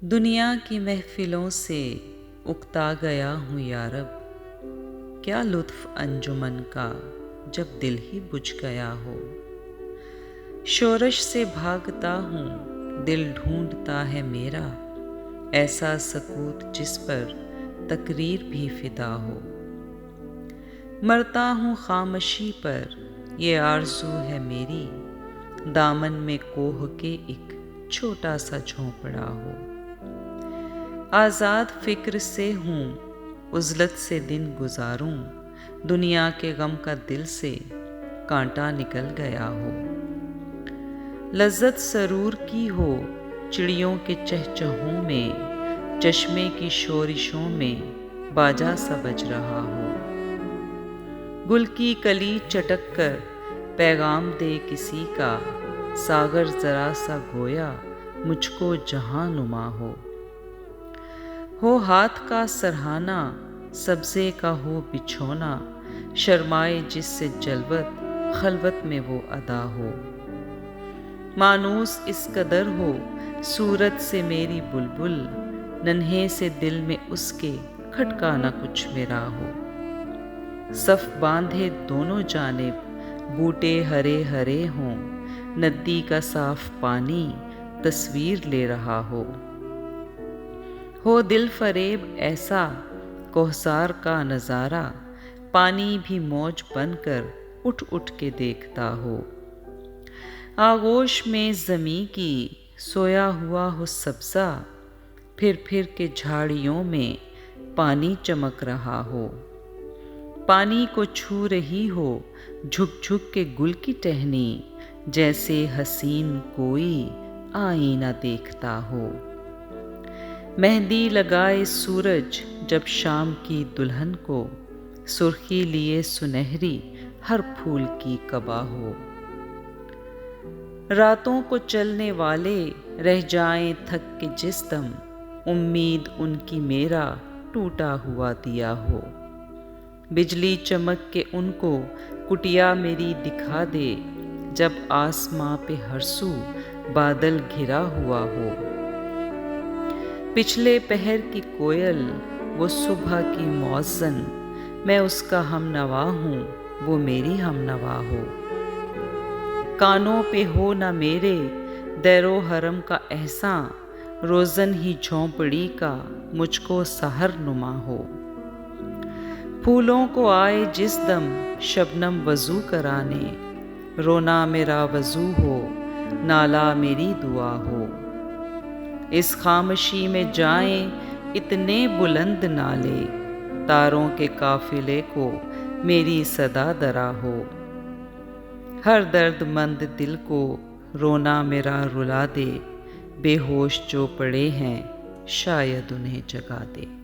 दुनिया की महफिलों से उकता गया हूँ यारब, क्या लुत्फ़ अंजुमन का जब दिल ही बुझ गया हो। शोरश से भागता हूँ, दिल ढूंढता है मेरा, ऐसा सकूत जिस पर तकरीर भी फ़िदा हो। मरता हूँ खामोशी पर, ये आरज़ू है मेरी, दामन में कोह के एक छोटा सा झोंपड़ा हो। आज़ाद फ़िक्र से हूँ, उज़लत से दिन गुज़ारूँ, दुनिया के गम का दिल से कांटा निकल गया हो। लज़्ज़त सरूर की हो चिड़ियों के चहचहों में, चश्मे की शोरिशों में बाजा सा बज रहा हो। गुल की कली चटक कर पैगाम दे किसी का, सागर ज़रा सा गोया मुझको जहां नुमा हो हाथ का सरहाना, सब्ज़े का हो बिछोना, शर्माए जिससे जलवत खलवत में वो अदा हो। मानूस इस कदर हो सूरत से मेरी बुलबुल, नन्हे से दिल में उसके खटका न कुछ मेरा हो। सफ़ बांधे दोनों जानिब बूटे हरे हरे हों, नदी का साफ पानी तस्वीर ले रहा हो दिल फरेब ऐसा कोहसार का नज़ारा, पानी भी मौज बनकर उठ उठ के देखता हो। आगोश में ज़मीं की सोया हुआ हो सब्ज़ा, फिर के झाड़ियों में पानी चमक रहा हो। पानी को छू रही हो झुक झुक के गुल की टहनी, जैसे हसीन कोई आईना देखता हो। मेहंदी लगाए सूरज जब शाम की दुल्हन को, सुर्खी लिए सुनहरी हर फूल की कबा हो। रातों को चलने वाले रह जाएं थक के जिस दम, उम्मीद उनकी मेरा टूटा हुआ दिया हो। बिजली चमक के उनको कुटिया मेरी दिखा दे, जब आसमां पे हरसू बादल घिरा हुआ हो। पिछले पहर की कोयल वो सुबह की मौज़न, मैं उसका हमनवा हूँ वो मेरी हमनवा हो। कानों पे हो ना मेरे दैरो हरम का एहसां, रोज़न ही झोंपड़ी का मुझको सहर नुमा हो। फूलों को आए जिस दम शबनम वज़ू कराने, रोना मेरा वज़ू हो नाला मेरी दुआ हो। इस खामोशी में जाएं इतने बुलंद नाले, तारों के काफिले को मेरी सदा दरा हो। हर दर्दमंद दिल को रोना मेरा रुला दे, बेहोश जो पड़े हैं शायद उन्हें जगा दे।